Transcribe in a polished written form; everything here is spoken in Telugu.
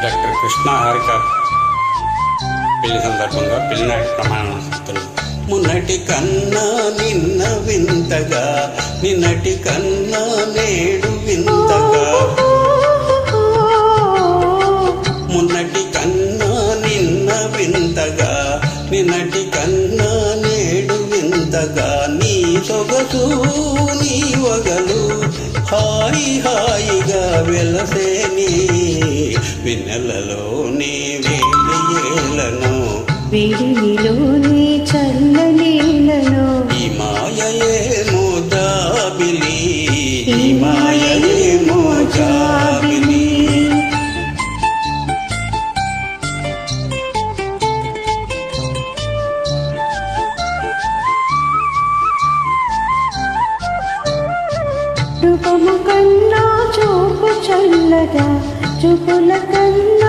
డాక్టర్ కృష్ణ హారిక పెళ్లి సందర్భంగా పెళ్లినాటి ప్రమాణ సూత్రం. మున్నటి కన్నా నిన్న వింతగా, నిన్నటి కన్నా నేడు వింతగా, మున్నటి కన్నా నిన్న వింతగా, నిన్నటి కన్నా నేడు వింతగా, నీ సొగసు నీ వగలు హాయి హాయిగా వెలసేని వెన్నెలలోని వేళను, వేడిలోని చల్లనీలను, ఈ మాయయేమో జాబిలి, ఈ మాయయేమో జాబిలి. రూపము కన్నా చూపు చల్లగా, చూపుల కన్నా